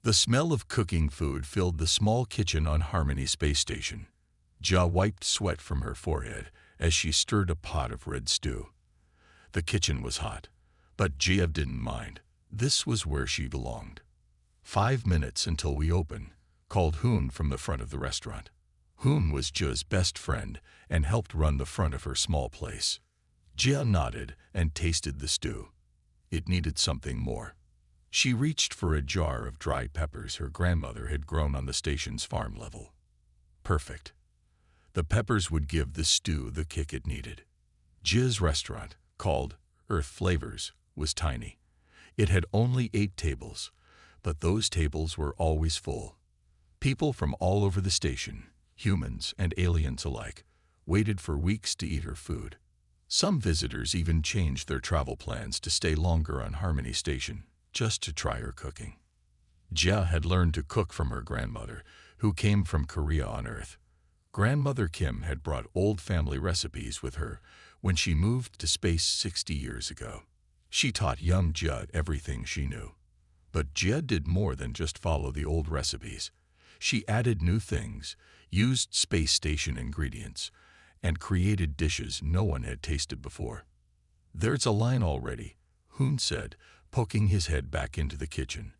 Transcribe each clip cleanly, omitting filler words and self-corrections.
The smell of cooking food filled the small kitchen on Harmony Space Station. Jia wiped sweat from her forehead as she stirred a pot of red stew. The kitchen was hot, but Jia didn't mind. This was where she belonged. 5 minutes until we open, called Hoon from the front of the restaurant. Hoon was Jia's best friend and helped run the front of her small place. Jia nodded and tasted the stew. It needed something more. She reached for a jar of dried peppers her grandmother had grown on the station's farm level. Perfect. The peppers would give the stew the kick it needed. Jia's restaurant, called Earth Flavors, was tiny. It had only 8 tables, but those tables were always full. People from all over the station, humans and aliens alike, waited for weeks to eat her food. Some visitors even changed their travel plans to stay longer on Harmony Station, just to try her cooking. Jia had learned to cook from her grandmother, who came from Korea on Earth. Grandmother Kim had brought old family recipes with her when she moved to space 60 years ago. She taught young Jia everything she knew. But Jia did more than just follow the old recipes. She added new things, used space station ingredients, and created dishes no one had tasted before. "There's a line already," Hoon said, poking his head back into the kitchen.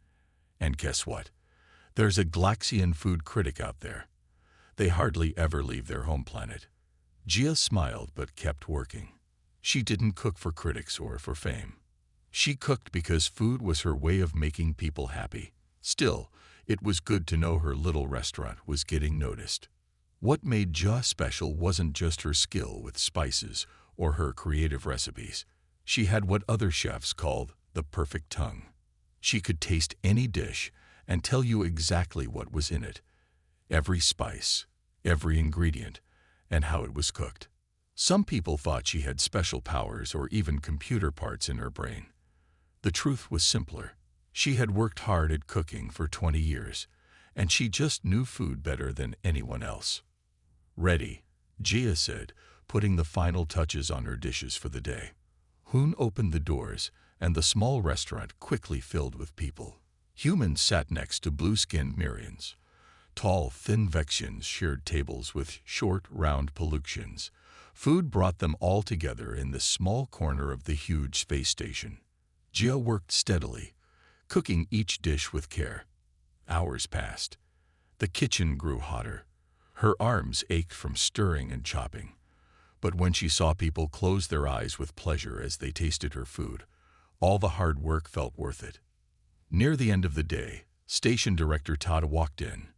"And guess what? There's a Galaxian food critic out there. They hardly ever leave their home planet." Jia smiled but kept working. She didn't cook for critics or for fame. She cooked because food was her way of making people happy. Still, it was good to know her little restaurant was getting noticed. What made Jia special wasn't just her skill with spices or her creative recipes. She had what other chefs called the perfect tongue. She could taste any dish and tell you exactly what was in it, every spice, every ingredient, and how it was cooked. Some people thought she had special powers or even computer parts in her brain. The truth was simpler. She had worked hard at cooking for 20 years, and she just knew food better than anyone else. "Ready," Jia said, putting the final touches on her dishes for the day. Hoon opened the doors, and the small restaurant quickly filled with people. Humans sat next to blue-skinned Mirians. Tall, thin Vexians shared tables with short, round Paluxians. Food brought them all together in this small corner of the huge space station. Jia worked steadily, cooking each dish with care. Hours passed. The kitchen grew hotter. Her arms ached from stirring and chopping. But when she saw people close their eyes with pleasure as they tasted her food, all the hard work felt worth it. Near the end of the day, Station Director Todd walked in.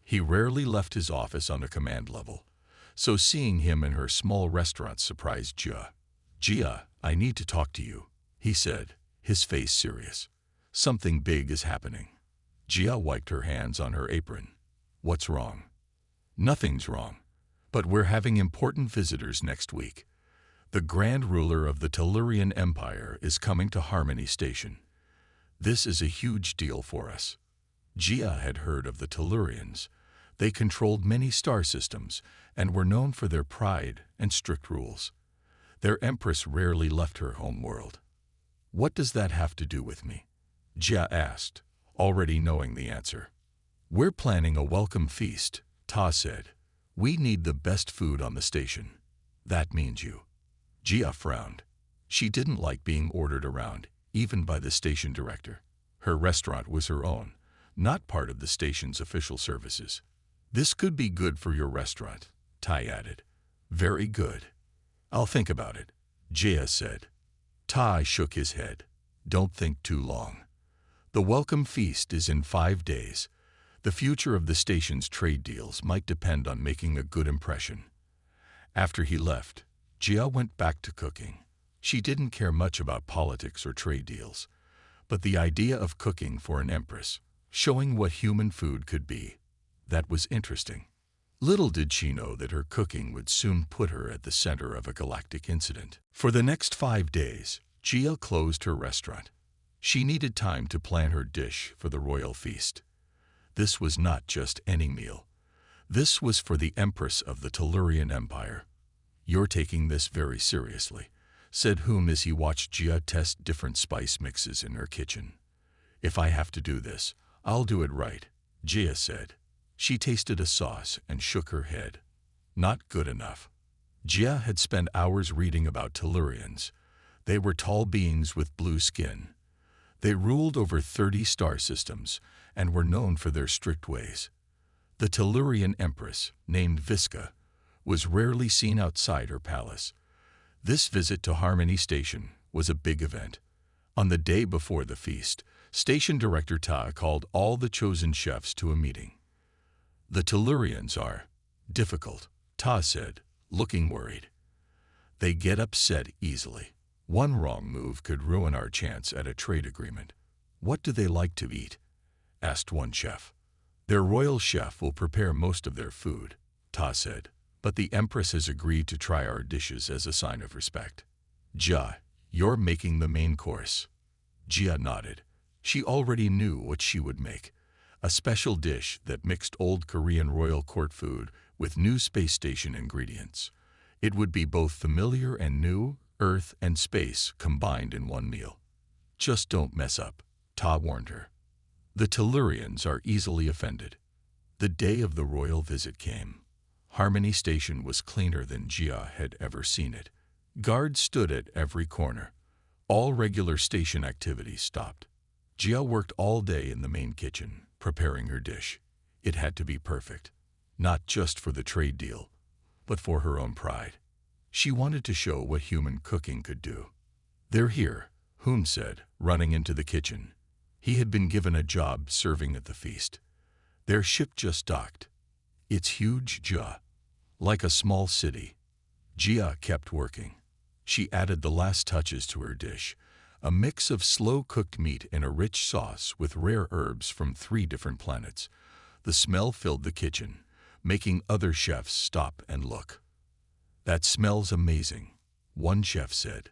He rarely left his office on a command level, so seeing him in her small restaurant surprised Jia. "Jia, I need to talk to you," he said, his face serious. "Something big is happening." Jia wiped her hands on her apron. "What's wrong?" "Nothing's wrong, but we're having important visitors next week. The Grand Ruler of the Tellurian Empire is coming to Harmony Station. This is a huge deal for us." Jia had heard of the Tellurians. They controlled many star systems and were known for their pride and strict rules. Their empress rarely left her home world. "What does that have to do with me?" Jia asked, already knowing the answer. "We're planning a welcome feast," Ta said. "We need the best food on the station. That means you." Jia frowned. She didn't like being ordered around, even by the station director. Her restaurant was her own, not part of the station's official services. "This could be good for your restaurant," Tai added. "Very good. I'll think about it," Jia said. Tai shook his head. "Don't think too long. The welcome feast is in 5 days. The future of the station's trade deals might depend on making a good impression." After he left, Jia went back to cooking. She didn't care much about politics or trade deals, but the idea of cooking for an empress, showing what human food could be, that was interesting. Little did she know that her cooking would soon put her at the center of a galactic incident. For the next 5 days, Jia closed her restaurant. She needed time to plan her dish for the royal feast. This was not just any meal. This was for the Empress of the Tellurian Empire. "You're taking this very seriously," said Hoon as he watched Jia test different spice mixes in her kitchen. "If I have to do this, I'll do it right, Jia said. She tasted a sauce and shook her head. Not good enough. Jia had spent hours reading about Tellurians. They were tall beings with blue skin. They ruled over 30 star systems and were known for their strict ways. The Tellurian empress, named Visca, was rarely seen outside her palace. This visit to Harmony Station was a big event. On the day before the feast, Station Director Ta called all the chosen chefs to a meeting. The Tellurians are difficult, Ta said, looking worried. They get upset easily. One wrong move could ruin our chance at a trade agreement. What do they like to eat? Asked one chef. Their royal chef will prepare most of their food, Ta said, but the Empress has agreed to try our dishes as a sign of respect. Jia, you're making the main course. Jia nodded. She already knew what she would make, a special dish that mixed old Korean royal court food with new space station ingredients. It would be both familiar and new, Earth and space combined in one meal. Just don't mess up, Ta warned her. The Tellurians are easily offended. The day of the royal visit came. Harmony Station was cleaner than Jia had ever seen it. Guards stood at every corner. All regular station activities stopped. Jia worked all day in the main kitchen, preparing her dish. It had to be perfect, not just for the trade deal, but for her own pride. She wanted to show what human cooking could do. They're here, Hoon said, running into the kitchen. He had been given a job serving at the feast. Their ship just docked. It's huge, Jia. Like a small city. Jia kept working. She added the last touches to her dish, a mix of slow-cooked meat in a rich sauce with rare herbs from 3 different planets. The smell filled the kitchen, making other chefs stop and look. That smells amazing, one chef said.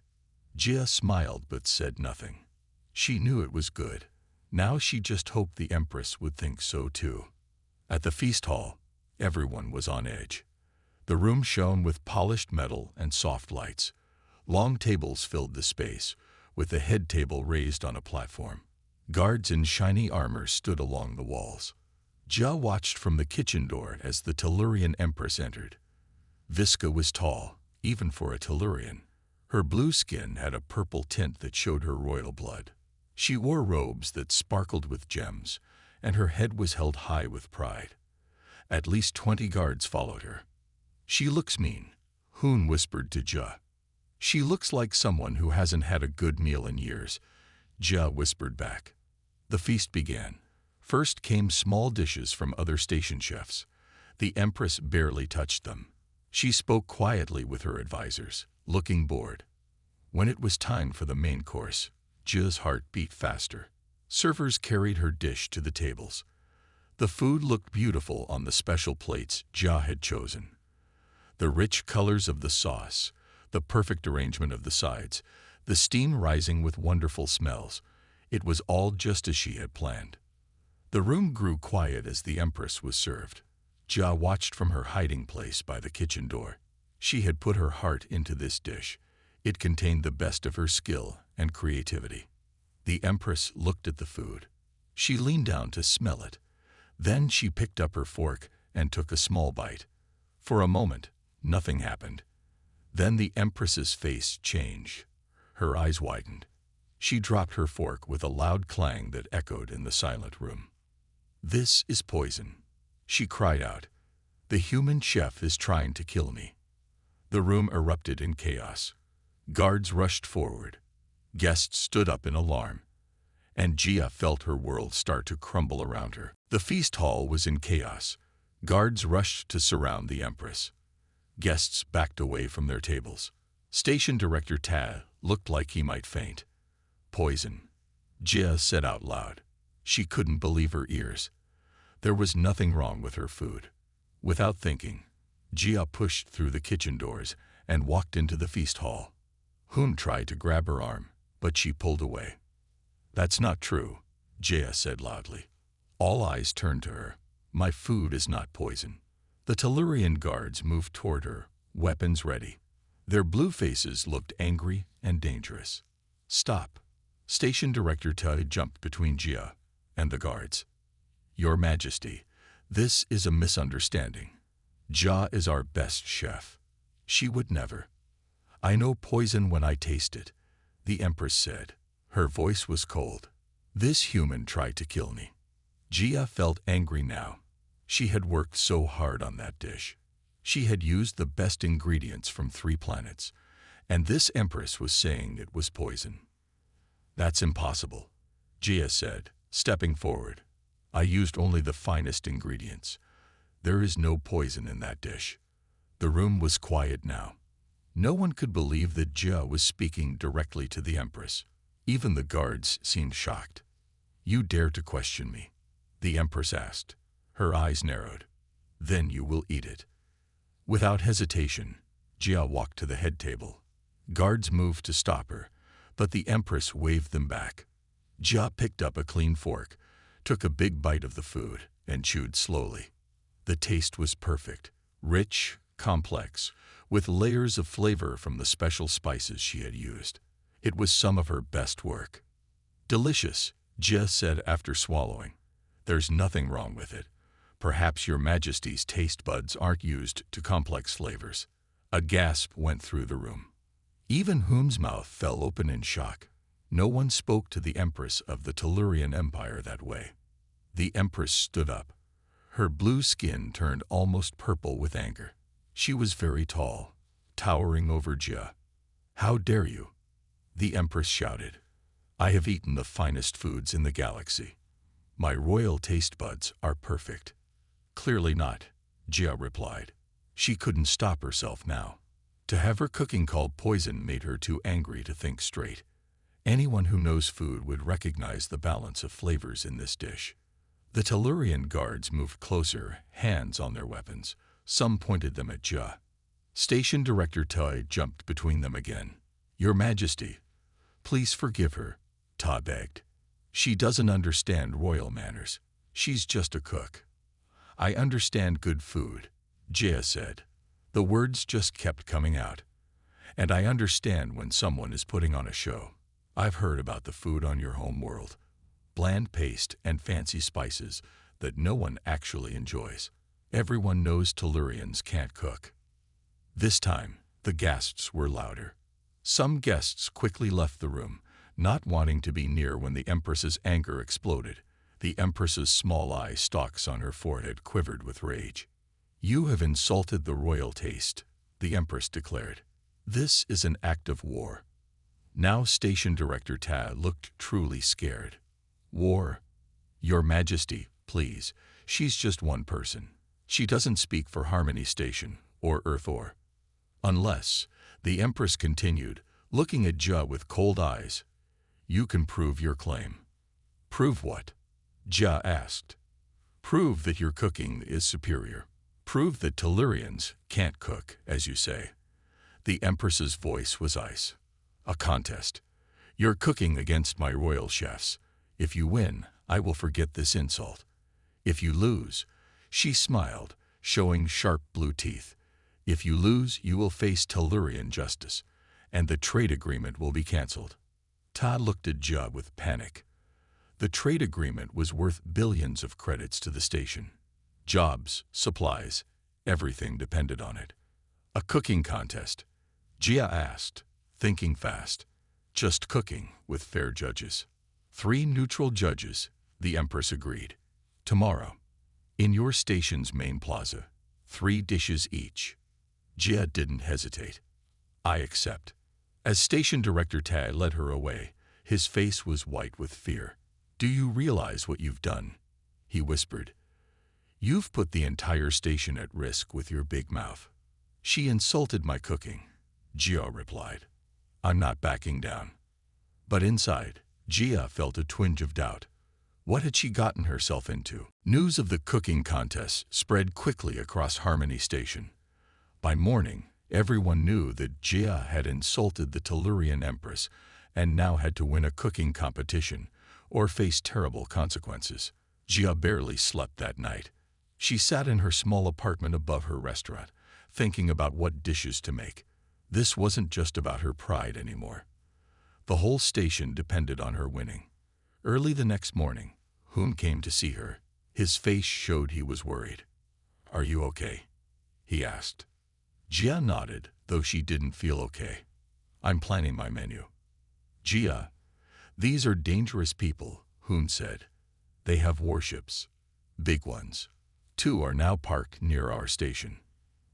Jia smiled but said nothing. She knew it was good. Now she just hoped the Empress would think so too. At the feast hall, everyone was on edge. The room shone with polished metal and soft lights. Long tables filled the space, with the head table raised on a platform. Guards in shiny armor stood along the walls. Jia watched from the kitchen door as the Tellurian Empress entered. Visca was tall, even for a Tellurian. Her blue skin had a purple tint that showed her royal blood. She wore robes that sparkled with gems, and her head was held high with pride. At least 20 guards followed her. She looks mean, Hoon whispered to Jia. She looks like someone who hasn't had a good meal in years, Jia whispered back. The feast began. First came small dishes from other station chefs. The Empress barely touched them. She spoke quietly with her advisors, looking bored. When it was time for the main course, Jia's heart beat faster. Servers carried her dish to the tables. The food looked beautiful on the special plates Jia had chosen. The rich colors of the sauce, the perfect arrangement of the sides, the steam rising with wonderful smells. It was all just as she had planned. The room grew quiet as the Empress was served. Jia watched from her hiding place by the kitchen door. She had put her heart into this dish. It contained the best of her skill and creativity. The Empress looked at the food. She leaned down to smell it. Then she picked up her fork and took a small bite. For a moment, nothing happened. Then the Empress's face changed. Her eyes widened. She dropped her fork with a loud clang that echoed in the silent room. "This is poison," she cried out. "The human chef is trying to kill me." The room erupted in chaos. Guards rushed forward. Guests stood up in alarm. And Jia felt her world start to crumble around her. The feast hall was in chaos. Guards rushed to surround the Empress. Guests backed away from their tables. Station Director Ta looked like he might faint. "Poison," Jia said out loud. She couldn't believe her ears. There was nothing wrong with her food. Without thinking, Jia pushed through the kitchen doors and walked into the feast hall. Hoon tried to grab her arm, but she pulled away. "That's not true," Jia said loudly. All eyes turned to her. "My food is not poison." The Tellurian guards moved toward her, weapons ready. Their blue faces looked angry and dangerous. "Stop." Station Director Tai jumped between Jia and the guards. Your Majesty, this is a misunderstanding. Jia is our best chef. She would never. I know poison when I taste it, the Empress said. Her voice was cold. This human tried to kill me. Jia felt angry now. She had worked so hard on that dish. She had used the best ingredients from 3 planets, and this Empress was saying it was poison. That's impossible, Jia said, stepping forward. I used only the finest ingredients. There is no poison in that dish. The room was quiet now. No one could believe that Jia was speaking directly to the Empress. Even the guards seemed shocked. You dare to question me? The Empress asked. Her eyes narrowed. Then you will eat it. Without hesitation, Jia walked to the head table. Guards moved to stop her, but the Empress waved them back. Jia picked up a clean fork, took a big bite of the food, and chewed slowly. The taste was perfect, rich, complex, with layers of flavor from the special spices she had used. It was some of her best work. Delicious, Jia said after swallowing. There's nothing wrong with it. Perhaps Your Majesty's taste buds aren't used to complex flavors. A gasp went through the room. Even Hum's mouth fell open in shock. No one spoke to the Empress of the Tellurian Empire that way. The Empress stood up. Her blue skin turned almost purple with anger. She was very tall, towering over Jia. How dare you? The Empress shouted. I have eaten the finest foods in the galaxy. My royal taste buds are perfect. Clearly not, Jia replied. She couldn't stop herself now. To have her cooking called poison made her too angry to think straight. Anyone who knows food would recognize the balance of flavors in this dish. The Tellurian guards moved closer, hands on their weapons. Some pointed them at Jia. Station Director Tai jumped between them again. Your Majesty, please forgive her, Ta begged. She doesn't understand royal manners. She's just a cook. I understand good food, Jia said. The words just kept coming out. And I understand when someone is putting on a show. I've heard about the food on your home world. Bland paste and fancy spices that no one actually enjoys. Everyone knows Tellurians can't cook. This time, the gasps were louder. Some guests quickly left the room, not wanting to be near when the Empress's anger exploded. The Empress's small eye stalks on her forehead quivered with rage. You have insulted the royal taste, the Empress declared. This is an act of war. Now Station Director Ta looked truly scared. War? Your Majesty, please. She's just one person. She doesn't speak for Harmony Station or Earth or. Unless, the Empress continued, looking at Jia with cold eyes. You can prove your claim. Prove what? Jia asked. Prove that your cooking is superior. Prove that Tellurians can't cook, as you say. The Empress's voice was ice. A contest. You're cooking against my royal chefs. If you win, I will forget this insult. If you lose, she smiled, showing sharp blue teeth. If you lose, you will face Tellurian justice, and the trade agreement will be cancelled. Ta looked at Jia with panic. The trade agreement was worth billions of credits to the station. Jobs, supplies, everything depended on it. A cooking contest? Jia asked, thinking fast. Just cooking, with fair judges. 3 neutral judges, the Empress agreed. Tomorrow, in your station's main plaza, 3 dishes each. Jia didn't hesitate. I accept. As Station Director Tai led her away, his face was white with fear. Do you realize what you've done? He whispered. You've put the entire station at risk with your big mouth. She insulted my cooking, Jia replied. I'm not backing down. But inside, Jia felt a twinge of doubt. What had she gotten herself into? News of the cooking contest spread quickly across Harmony Station. By morning, everyone knew that Jia had insulted the Tellurian Empress and now had to win a cooking competition or face terrible consequences. Jia barely slept that night. She sat in her small apartment above her restaurant, thinking about what dishes to make. This wasn't just about her pride anymore. The whole station depended on her winning. Early the next morning, Hum came to see her. His face showed he was worried. "Are you okay?" he asked. Jia nodded, though she didn't feel okay. "I'm planning my menu." "Jia, these are dangerous people," Hoon said. "They have warships. Big ones. 2 are now parked near our station."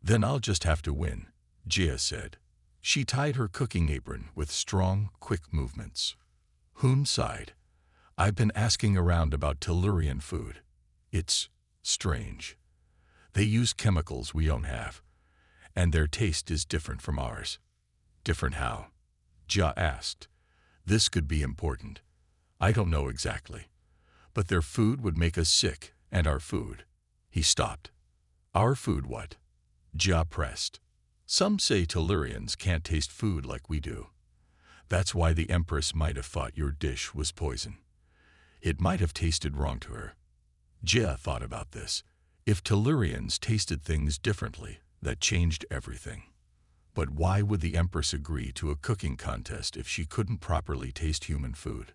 "Then I'll just have to win," Jia said. She tied her cooking apron with strong, quick movements. Hoon sighed. "I've been asking around about Tellurian food. It's strange. They use chemicals we don't have, and their taste is different from ours." "Different how?" Jia asked. "This could be important." "I don't know exactly. But their food would make us sick, and our food." He stopped. "Our food what?" Jia pressed. "Some say Tellurians can't taste food like we do. That's why the Empress might have thought your dish was poison. It might have tasted wrong to her." Jia thought about this. If Tellurians tasted things differently, that changed everything. But why would the Empress agree to a cooking contest if she couldn't properly taste human food?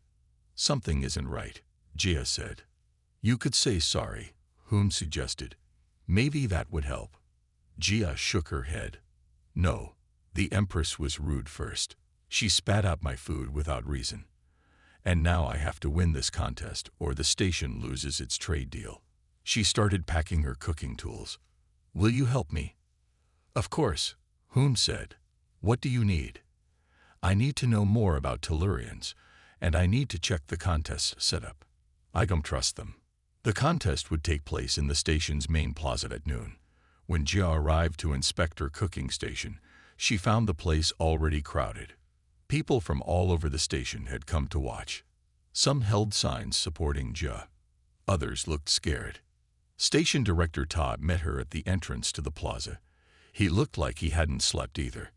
"Something isn't right," Jia said. "You could say sorry," Hoon suggested. "Maybe that would help." Jia shook her head. "No, the Empress was rude first. She spat out my food without reason. And now I have to win this contest or the station loses its trade deal." She started packing her cooking tools. "Will you help me?" "Of course," Hoon said. "What do you need?" "I need to know more about Tellurians, and I need to check the contest setup. I don't trust them." The contest would take place in the station's main plaza at noon. When Jia arrived to inspect her cooking station, she found the place already crowded. People from all over the station had come to watch. Some held signs supporting Jia. Others looked scared. Station Director Todd met her at the entrance to the plaza. He looked like he hadn't slept either.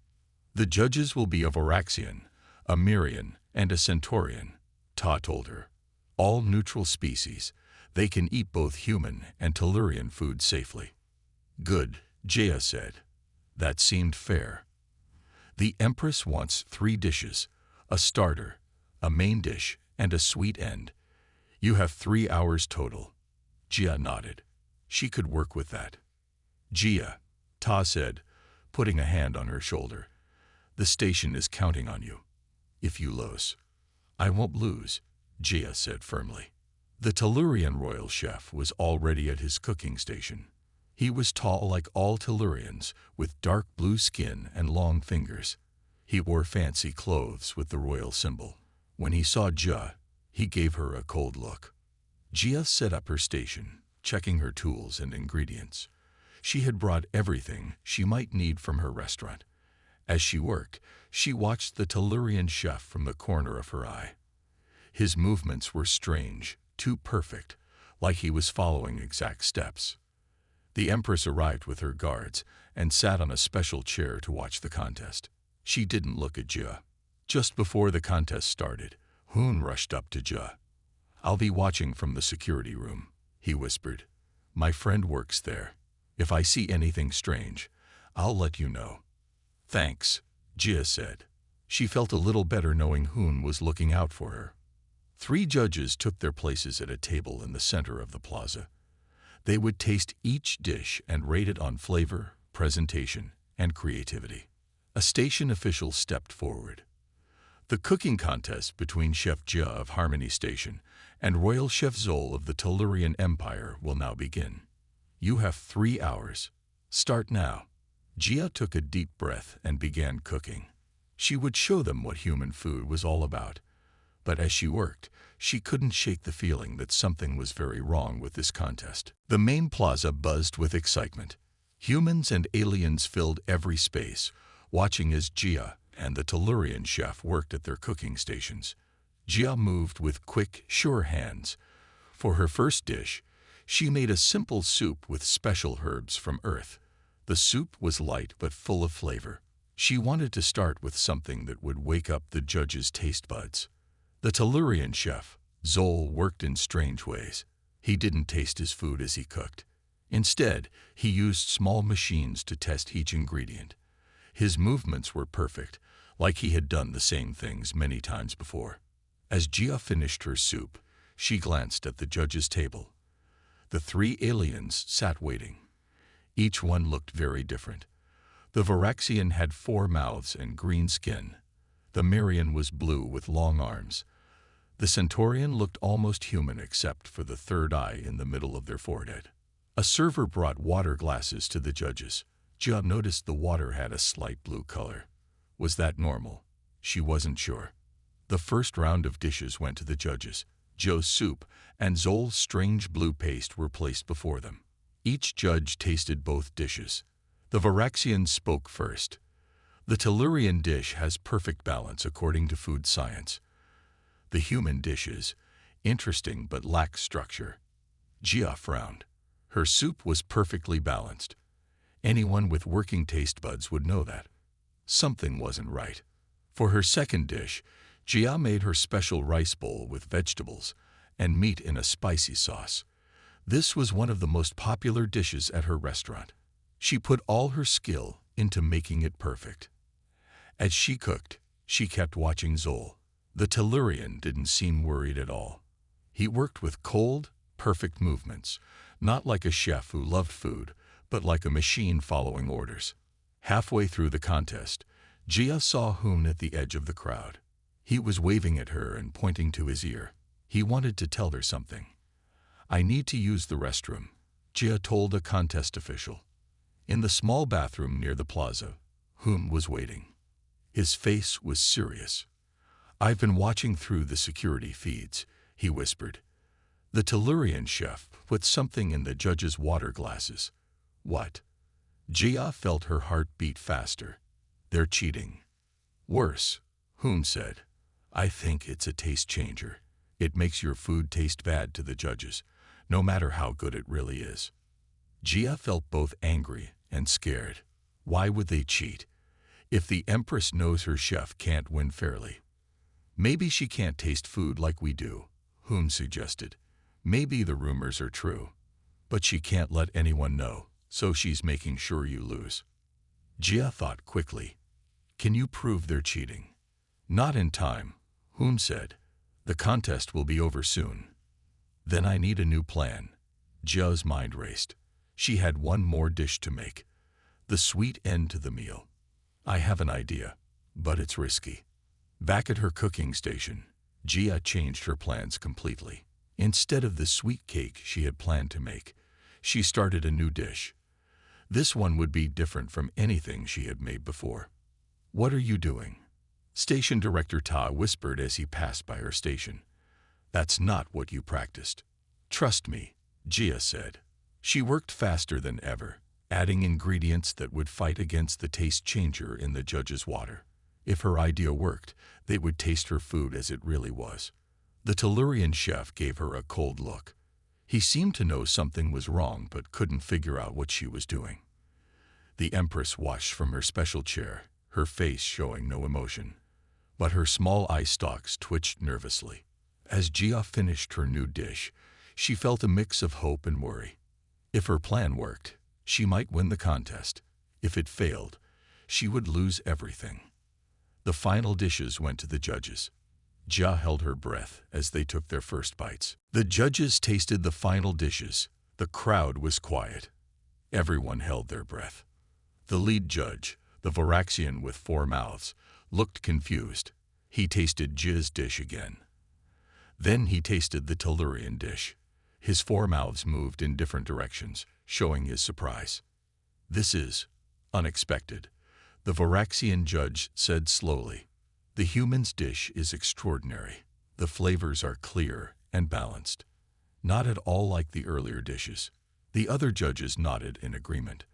"The judges will be a Voraxian, a Mirian, and a Centaurian," Todd told her. "All neutral species. They can eat both human and Tellurian food safely." "Good," Jia said. That seemed fair. "The Empress wants 3 dishes, a starter, a main dish, and a sweet end. You have 3 hours total." Jia nodded. She could work with that. "Jia," Ta said, putting a hand on her shoulder. "The station is counting on you. If you lose." "I won't lose," Jia said firmly. The Tellurian royal chef was already at his cooking station. He was tall like all Tellurians, with dark blue skin and long fingers. He wore fancy clothes with the royal symbol. When he saw Jia, he gave her a cold look. Jia set up her station, checking her tools and ingredients. She had brought everything she might need from her restaurant. As she worked, she watched the Tellurian chef from the corner of her eye. His movements were strange, too perfect, like he was following exact steps. The Empress arrived with her guards and sat on a special chair to watch the contest. She didn't look at Jia. Just before the contest started, Hoon rushed up to Jia. "I'll be watching from the security room," he whispered. "My friend works there. If I see anything strange, I'll let you know." "Thanks," Jia said. She felt a little better knowing Hoon was looking out for her. 3 judges took their places at a table in the center of the plaza. They would taste each dish and rate it on flavor, presentation, and creativity. A station official stepped forward. "The cooking contest between Chef Jia of Harmony Station and Royal Chef Zol of the Tellurian Empire will now begin. You have 3 hours. Start now." Jia took a deep breath and began cooking. She would show them what human food was all about. But as she worked, she couldn't shake the feeling that something was very wrong with this contest. The main plaza buzzed with excitement. Humans and aliens filled every space, watching as Jia and the Tellurian chef worked at their cooking stations. Jia moved with quick, sure hands. For her first dish, she made a simple soup with special herbs from Earth. The soup was light but full of flavor. She wanted to start with something that would wake up the judges' taste buds. The Tellurian chef, Zol, worked in strange ways. He didn't taste his food as he cooked. Instead, he used small machines to test each ingredient. His movements were perfect, like he had done the same things many times before. As Jia finished her soup, she glanced at the judges' table. The three aliens sat waiting. Each one looked very different. The Varaxian had 4 mouths and green skin. The Mirian was blue with long arms. The Centaurian looked almost human except for the third eye in the middle of their forehead. A server brought water glasses to the judges. Jia noticed the water had a slight blue color. Was that normal? She wasn't sure. The first round of dishes went to the judges. Joe's soup and Zol's strange blue paste were placed before them. Each judge tasted both dishes. The Varaxian spoke first. The Tellurian dish has perfect balance according to food science. The human dish is interesting but lacks structure. Jia frowned. Her soup was perfectly balanced. Anyone with working taste buds would know that. Something wasn't right. For her second dish, Jia made her special rice bowl with vegetables and meat in a spicy sauce. This was one of the most popular dishes at her restaurant. She put all her skill into making it perfect. As she cooked, she kept watching Zol. The Tellurian didn't seem worried at all. He worked with cold, perfect movements, not like a chef who loved food, but like a machine following orders. Halfway through the contest, Jia saw Hoon at the edge of the crowd. He was waving at her and pointing to his ear. He wanted to tell her something. "I need to use the restroom," Jia told a contest official. In the small bathroom near the plaza, Hoon was waiting. His face was serious. "I've been watching through the security feeds," he whispered. The Tellurian chef put something in the judge's water glasses. What? Jia felt her heart beat faster. "They're cheating." "Worse," Hoon said. "I think it's a taste changer. It makes your food taste bad to the judges, no matter how good it really is." Jia felt both angry and scared. Why would they cheat? If the Empress knows her chef can't win fairly. "Maybe she can't taste food like we do," Hoon suggested. "Maybe the rumors are true. But she can't let anyone know, so she's making sure you lose." Jia thought quickly. "Can you prove they're cheating?" "Not in time," Hoon said. "The contest will be over soon." "Then I need a new plan." Jia's mind raced. She had one more dish to make. The sweet end to the meal. "I have an idea, but it's risky." Back at her cooking station, Jia changed her plans completely. Instead of the sweet cake she had planned to make, she started a new dish. This one would be different from anything she had made before. "What are you doing?" Station Director Ta whispered as he passed by her station. "That's not what you practiced." "Trust me," Jia said. She worked faster than ever, adding ingredients that would fight against the taste changer in the judge's water. If her idea worked, they would taste her food as it really was. The Tellurian chef gave her a cold look. He seemed to know something was wrong but couldn't figure out what she was doing. The Empress watched from her special chair, her face showing no emotion. But her small eye stalks twitched nervously. As Jia finished her new dish, she felt a mix of hope and worry. If her plan worked, she might win the contest. If it failed, she would lose everything. The final dishes went to the judges. Jia held her breath as they took their first bites. The judges tasted the final dishes. The crowd was quiet. Everyone held their breath. The lead judge, the Varaxian with 4 mouths, looked confused. He tasted Jia's dish again. Then he tasted the Tellurian dish. His 4 mouths moved in different directions, showing his surprise. "This is unexpected," the Varaxian judge said slowly. "The human's dish is extraordinary. The flavors are clear and balanced. Not at all like the earlier dishes." The other judges nodded in agreement.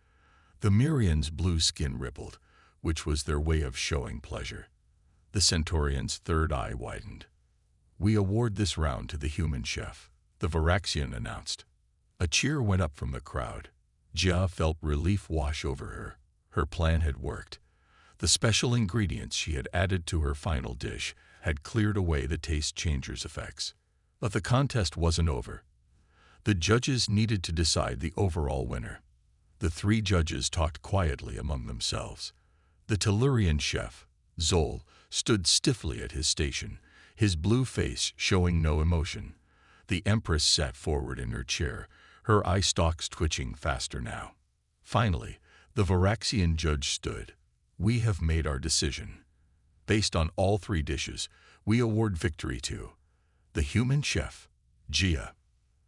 The Mirian's blue skin rippled, which was their way of showing pleasure. The Centaurian's third eye widened. "We award this round to the human chef," the Varaxian announced. A cheer went up from the crowd. Jia felt relief wash over her. Her plan had worked. The special ingredients she had added to her final dish had cleared away the taste changer's effects. But the contest wasn't over. The judges needed to decide the overall winner. The 3 judges talked quietly among themselves. The Tellurian chef, Zol, stood stiffly at his station, his blue face showing no emotion. The Empress sat forward in her chair, her eye stalks twitching faster now. Finally, the Varaxian judge stood. "We have made our decision. Based on all 3 dishes, we award victory to the human chef, Gia."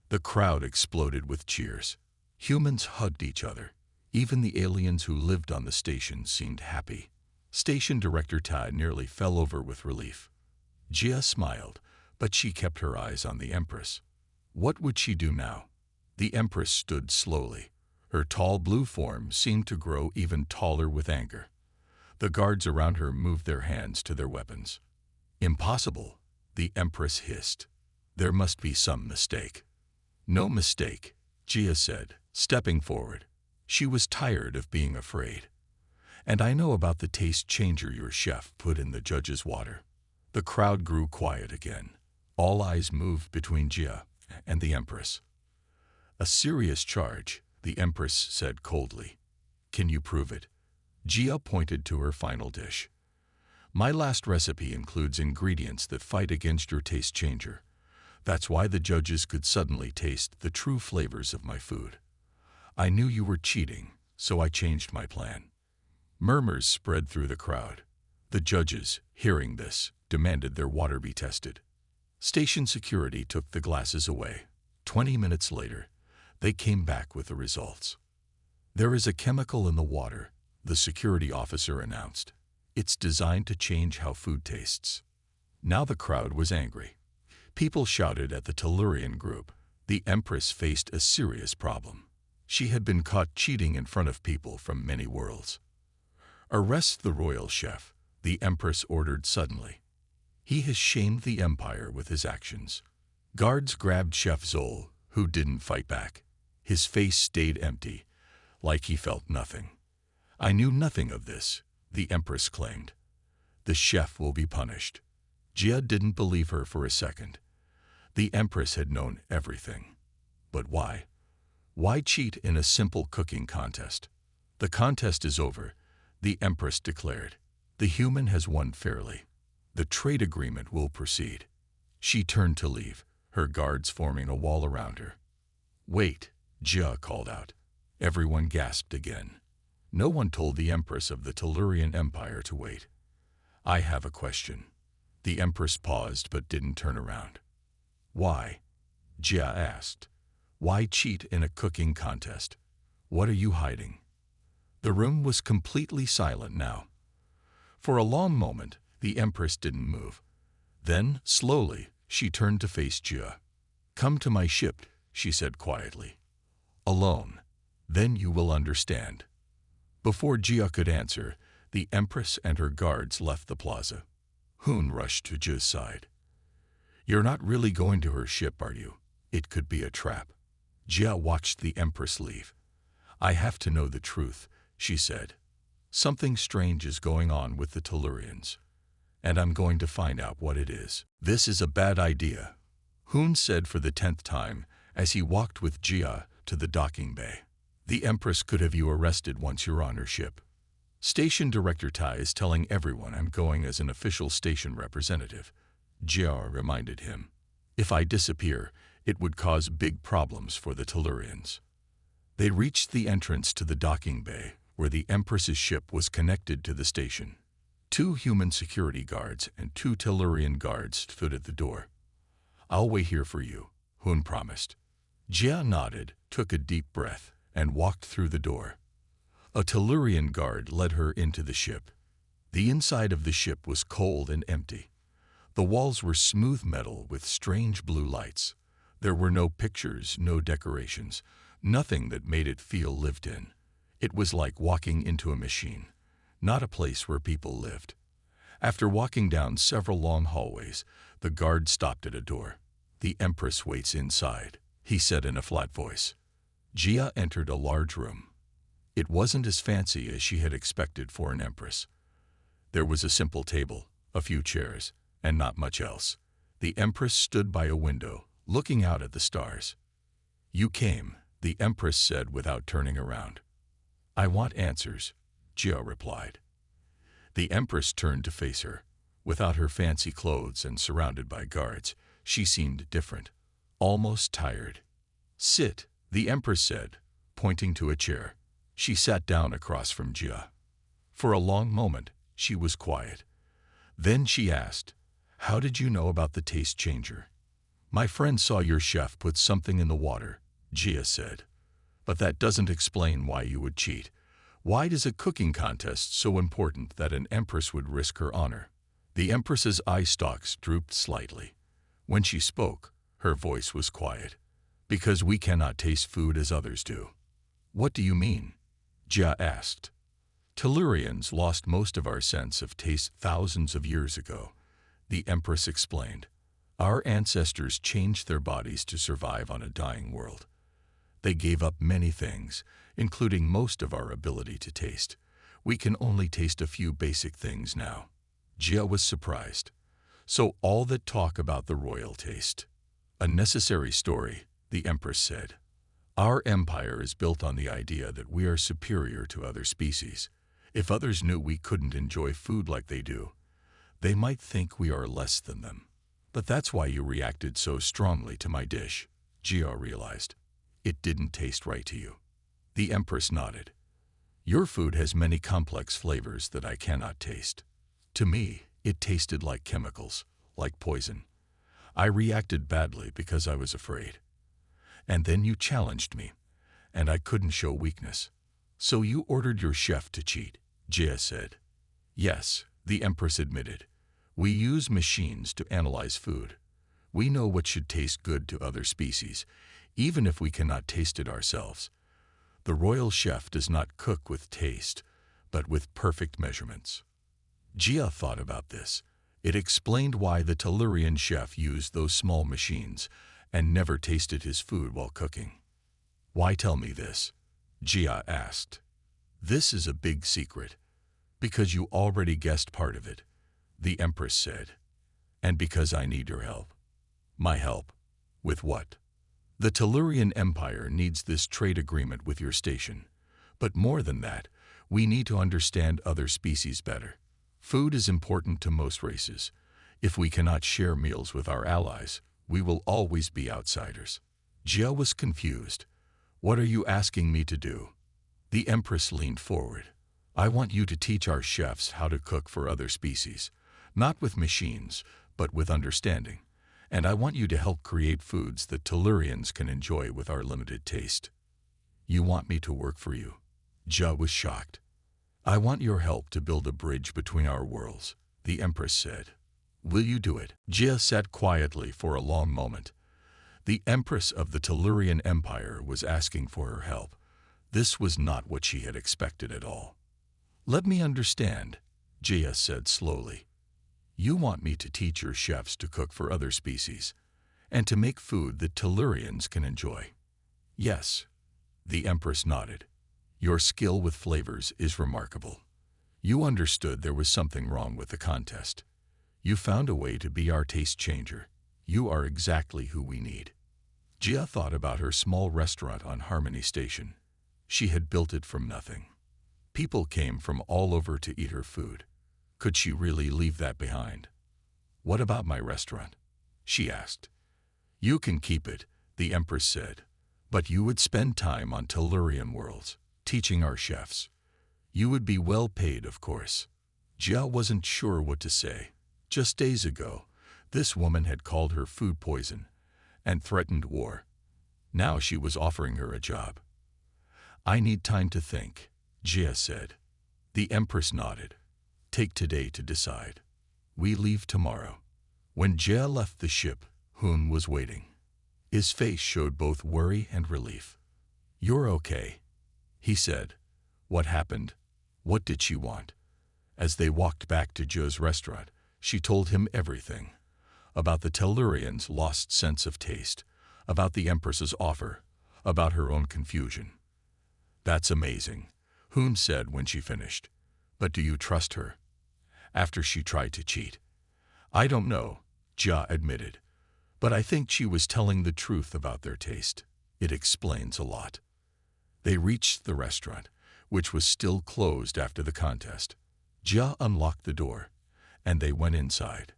The crowd exploded with cheers. Humans hugged each other. Even the aliens who lived on the station seemed happy. Station Director Tai nearly fell over with relief. Gia smiled, but she kept her eyes on the Empress. What would she do now? The Empress stood slowly. Her tall blue form seemed to grow even taller with anger. The guards around her moved their hands to their weapons. "Impossible," the Empress hissed. "There must be some mistake." "No mistake," Gia said, stepping forward. She was tired of being afraid. "And I know about the taste changer your chef put in the judge's water." The crowd grew quiet again. All eyes moved between Gia and the Empress. "A serious charge," the Empress said coldly. "Can you prove it?" Gia pointed to her final dish. "My last recipe includes ingredients that fight against your taste changer. That's why the judges could suddenly taste the true flavors of my food. I knew you were cheating, so I changed my plan." Murmurs spread through the crowd. The judges, hearing this, demanded their water be tested. Station security took the glasses away. 20 minutes later, they came back with the results. "There is a chemical in the water," the security officer announced. "It's designed to change how food tastes." Now the crowd was angry. People shouted at the Tellurian group. The Empress faced a serious problem. She had been caught cheating in front of people from many worlds. "Arrest the royal chef," the Empress ordered suddenly. "He has shamed the Empire with his actions." Guards grabbed Chef Zol, who didn't fight back. His face stayed empty, like he felt nothing. "I knew nothing of this," the Empress claimed. "The chef will be punished." Gia didn't believe her for a second. The Empress had known everything. But why? Why cheat in a simple cooking contest? "The contest is over," the Empress declared. "The human has won fairly. The trade agreement will proceed." She turned to leave, her guards forming a wall around her. "Wait," Gia called out. Everyone gasped again. No one told the Empress of the Tellurian Empire to wait. "I have a question." The Empress paused but didn't turn around. "Why?" Gia asked. "Why cheat in a cooking contest? What are you hiding?" The room was completely silent now. For a long moment, the Empress didn't move. Then, slowly, she turned to face Gia. "Come to my ship," she said quietly. "Alone. Then you will understand." Before Gia could answer, the Empress and her guards left the plaza. Hoon rushed to Jia's side. "You're not really going to her ship, are you? It could be a trap." Jia watched the Empress leave. "I have to know the truth," she said. "Something strange is going on with the Tellurians, and I'm going to find out what it is." "This is a bad idea," Hoon said for the 10th time as he walked with Jia to the docking bay. "The Empress could have you arrested once you're on her ship." "Station Director Tai is telling everyone I'm going as an official station representative," Jia reminded him. "If I disappear, it would cause big problems for the Tellurians." They reached the entrance to the docking bay, where the Empress's ship was connected to the station. 2 human security guards and 2 Tellurian guards stood at the door. "I'll wait here for you," Hoon promised. Jia nodded, took a deep breath, and walked through the door. A Tellurian guard led her into the ship. The inside of the ship was cold and empty. The walls were smooth metal with strange blue lights. There were no pictures, no decorations, nothing that made it feel lived in. It was like walking into a machine, not a place where people lived. After walking down several long hallways, the guard stopped at a door. "The Empress waits inside," he said in a flat voice. Jia entered a large room. It wasn't as fancy as she had expected for an Empress. There was a simple table, a few chairs, and not much else. The Empress stood by a window, looking out at the stars. "You came," the Empress said without turning around. "I want answers," Jia replied. The Empress turned to face her. Without her fancy clothes and surrounded by guards, she seemed different, almost tired. "Sit," the Empress said, pointing to a chair. She sat down across from Jia. For a long moment, she was quiet. Then she asked, "How did you know about the taste changer?" "My friend saw your chef put something in the water," Jia said. "But that doesn't explain why you would cheat. Why is a cooking contest so important that an empress would risk her honor?" The Empress's eye stalks drooped slightly. When she spoke, her voice was quiet. "Because we cannot taste food as others do." "What do you mean?" Jia asked. "Tellurians lost most of our sense of taste thousands of years ago," the Empress explained. "Our ancestors changed their bodies to survive on a dying world. They gave up many things, including most of our ability to taste. We can only taste a few basic things now." Jia was surprised. "So all that talk about the royal taste. A necessary story," the Empress said. "Our empire is built on the idea that we are superior to other species. If others knew we couldn't enjoy food like they do, they might think we are less than them. But that's why you reacted so strongly to my dish," Jia realized. "It didn't taste right to you." The Empress nodded. "Your food has many complex flavors that I cannot taste. To me, it tasted like chemicals, like poison. I reacted badly because I was afraid. And then you challenged me, and I couldn't show weakness. So you ordered your chef to cheat," Jia said. "Yes," the Empress admitted. "We use machines to analyze food. We know what should taste good to other species, even if we cannot taste it ourselves. The royal chef does not cook with taste, but with perfect measurements." Jia thought about this. It explained why the Tellurian chef used those small machines and never tasted his food while cooking. "Why tell me this?" Jia asked. "This is a big secret." "Because you already guessed part of it," the Empress said. "And because I need your help." "My help? With what?" "The Tellurian Empire needs this trade agreement with your station. But more than that, we need to understand other species better. Food is important to most races. If we cannot share meals with our allies, we will always be outsiders." Jia was confused. "What are you asking me to do?" The Empress leaned forward. "I want you to teach our chefs how to cook for other species, not with machines, but with understanding. And I want you to help create foods that Tellurians can enjoy with our limited taste." "You want me to work for you?" Jia was shocked. "I want your help to build a bridge between our worlds," the Empress said. "Will you do it?" Jia sat quietly for a long moment. The Empress of the Tellurian Empire was asking for her help. This was not what she had expected at all. "Let me understand," Jia said slowly. "You want me to teach your chefs to cook for other species, and to make food that Tellurians can enjoy?" "Yes," the Empress nodded. "Your skill with flavors is remarkable. You understood there was something wrong with the contest. You found a way to be our taste changer. You are exactly who we need." Jia thought about her small restaurant on Harmony Station. She had built it from nothing. People came from all over to eat her food. Could she really leave that behind? "What about my restaurant?" she asked. "You can keep it," the Empress said. "But you would spend time on Tellurian worlds, teaching our chefs. You would be well paid, of course." Jia wasn't sure what to say. Just days ago, this woman had called her food poison and threatened war. Now she was offering her a job. "I need time to think," Jia said. The Empress nodded. "Take today to decide. We leave tomorrow." When Jia left the ship, Hun was waiting. His face showed both worry and relief. "You're okay," he said. "What happened? What did she want?" As they walked back to Jia's restaurant, she told him everything. About the Tellurians' lost sense of taste, about the Empress's offer, about her own confusion. "That's amazing," Hun said when she finished. "But do you trust her? After she tried to cheat?" "I don't know," Jia admitted. "But I think she was telling the truth about their taste. It explains a lot." They reached the restaurant, which was still closed after the contest. Jia unlocked the door, and they went inside.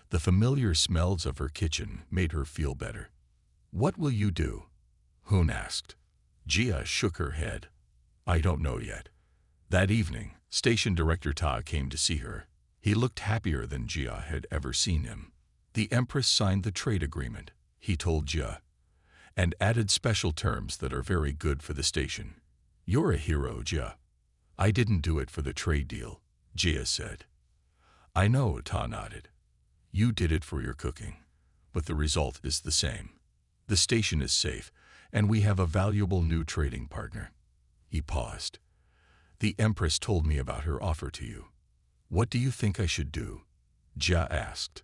The familiar smells of her kitchen made her feel better. "What will you do?" Hoon asked. Jia shook her head. I don't know yet. That evening, Station Director Ta came to see her. He looked happier than Jia had ever seen him. The Empress signed the trade agreement, he told Jia, and added special terms that are very good for the station. You're a hero, Jia. I didn't do it for the trade deal, Jia said. I know, Ta nodded. You did it for your cooking, but the result is the same. The station is safe, and we have a valuable new trading partner. He paused. The Empress told me about her offer to you. What do you think I should do? Jia asked.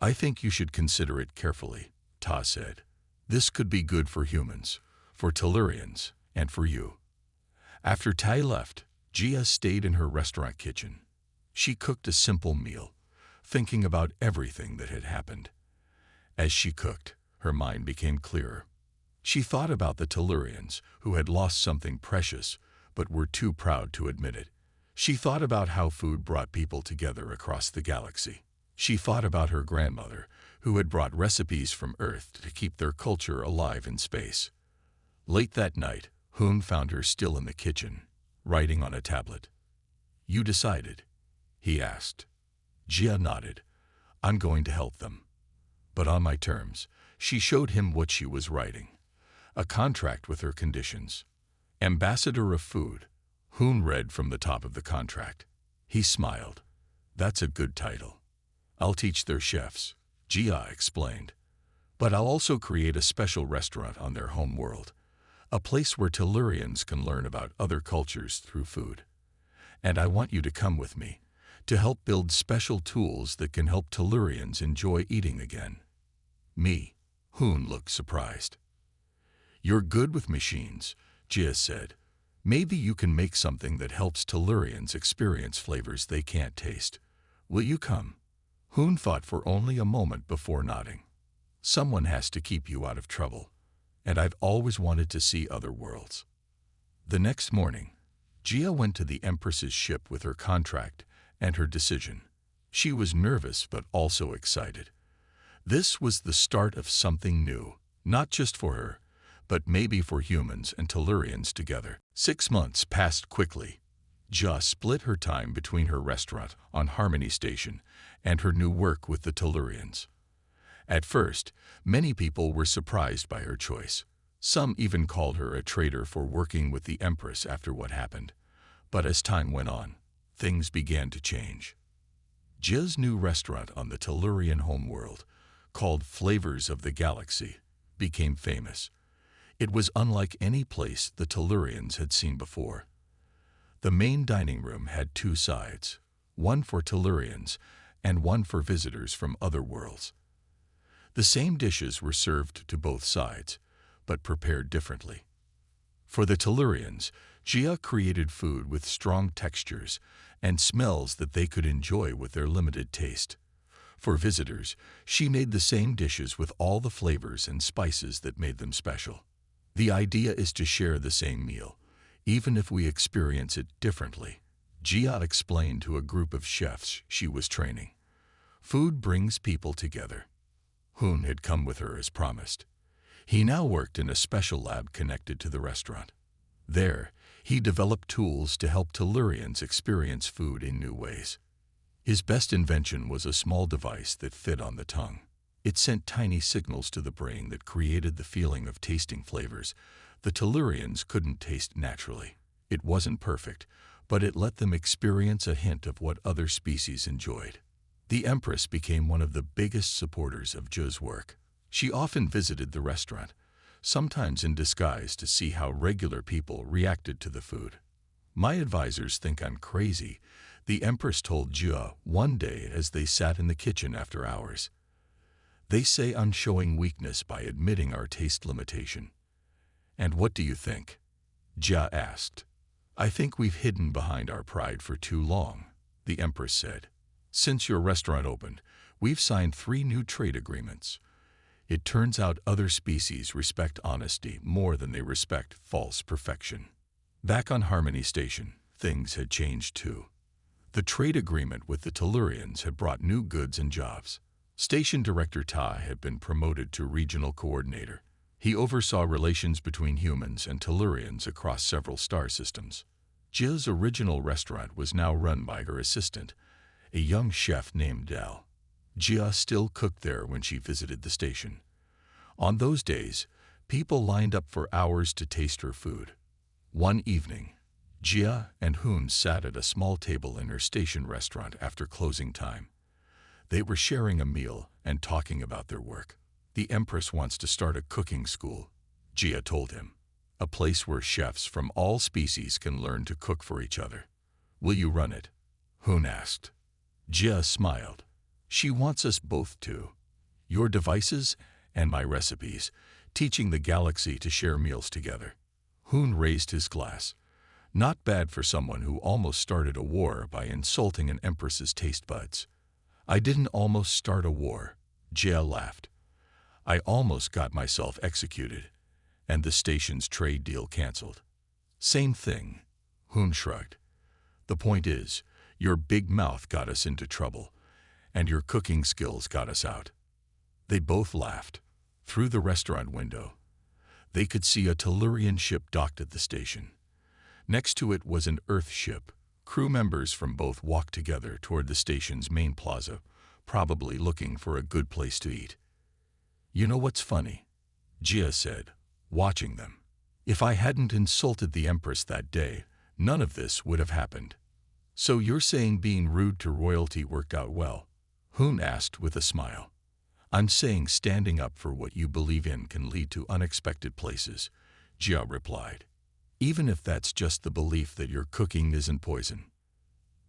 I think you should consider it carefully, Ta said. This could be good for humans, for Tellurians, and for you. After Tai left, Jia stayed in her restaurant kitchen. She cooked a simple meal, thinking about everything that had happened. As she cooked, her mind became clearer. She thought about the Tellurians who had lost something precious but were too proud to admit it. She thought about how food brought people together across the galaxy. She thought about her grandmother who had brought recipes from Earth to keep their culture alive in space. Late that night, Hoon found her still in the kitchen, writing on a tablet. You decided? He asked. Jia nodded. I'm going to help them. But on my terms. She showed him what she was writing. A contract with her conditions. Ambassador of Food. Hoon read from the top of the contract. He smiled. That's a good title. I'll teach their chefs, Jia explained. But I'll also create a special restaurant on their home world. A place where Tellurians can learn about other cultures through food. And I want you to come with me, to help build special tools that can help Tellurians enjoy eating again. Me? Hoon looked surprised. You're good with machines, Jia said. Maybe you can make something that helps Tellurians experience flavors they can't taste. Will you come? Hoon thought for only a moment before nodding. Someone has to keep you out of trouble, and I've always wanted to see other worlds. The next morning, Jia went to the Empress's ship with her contract and her decision. She was nervous but also excited. This was the start of something new, not just for her, but maybe for humans and Tellurians together. 6 months passed quickly. Jia split her time between her restaurant on Harmony Station and her new work with the Tellurians. At first, many people were surprised by her choice. Some even called her a traitor for working with the Empress after what happened. But as time went on, things began to change. Jia's new restaurant on the Tellurian homeworld, called Flavors of the Galaxy, became famous. It was unlike any place the Tellurians had seen before. The main dining room had 2 sides, one for Tellurians and one for visitors from other worlds. The same dishes were served to both sides, but prepared differently. For the Tellurians, Jia created food with strong textures and smells that they could enjoy with their limited taste. For visitors, she made the same dishes with all the flavors and spices that made them special. The idea is to share the same meal, even if we experience it differently, Jia explained to a group of chefs she was training. Food brings people together. Hoon had come with her as promised. He now worked in a special lab connected to the restaurant. There, he developed tools to help Tellurians experience food in new ways. His best invention was a small device that fit on the tongue. It sent tiny signals to the brain that created the feeling of tasting flavors the Tellurians couldn't taste naturally. It wasn't perfect, but it let them experience a hint of what other species enjoyed. The Empress became one of the biggest supporters of Jia's work. She often visited the restaurant, sometimes in disguise to see how regular people reacted to the food. My advisors think I'm crazy, the Empress told Jia one day as they sat in the kitchen after hours. They say I'm showing weakness by admitting our taste limitation. And what do you think? Jia asked. I think we've hidden behind our pride for too long, the Empress said. Since your restaurant opened, we've signed 3 new trade agreements. It turns out other species respect honesty more than they respect false perfection. Back on Harmony Station, things had changed too. The trade agreement with the Tellurians had brought new goods and jobs. Station Director Tai had been promoted to Regional Coordinator. He oversaw relations between humans and Tellurians across several star systems. Jia's original restaurant was now run by her assistant, a young chef named Dal. Jia still cooked there when she visited the station. On those days, people lined up for hours to taste her food. One evening, Jia and Hoon sat at a small table in her station restaurant after closing time. They were sharing a meal and talking about their work. "The Empress wants to start a cooking school," Jia told him. "A place where chefs from all species can learn to cook for each other. Will you run it?" Hoon asked. Jia smiled. "She wants us both to. Your devices and my recipes, teaching the galaxy to share meals together." Hoon raised his glass. Not bad for someone who almost started a war by insulting an empress's taste buds. "I didn't almost start a war," Jia laughed. "I almost got myself executed, and the station's trade deal canceled." "Same thing," Hoon shrugged. "The point is, your big mouth got us into trouble, and your cooking skills got us out." They both laughed. Through the restaurant window, they could see a Tellurian ship docked at the station. Next to it was an Earth ship. Crew members from both walked together toward the station's main plaza, probably looking for a good place to eat. "You know what's funny?" Jia said, watching them. "If I hadn't insulted the Empress that day, none of this would have happened." "So you're saying being rude to royalty worked out well?" Hoon asked with a smile. "I'm saying standing up for what you believe in can lead to unexpected places," Jia replied. "Even if that's just the belief that your cooking isn't poison."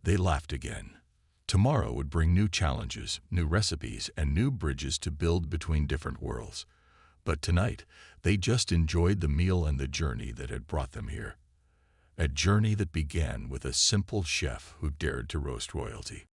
They laughed again. Tomorrow would bring new challenges, new recipes, and new bridges to build between different worlds. But tonight, they just enjoyed the meal and the journey that had brought them here. A journey that began with a simple chef who dared to roast royalty.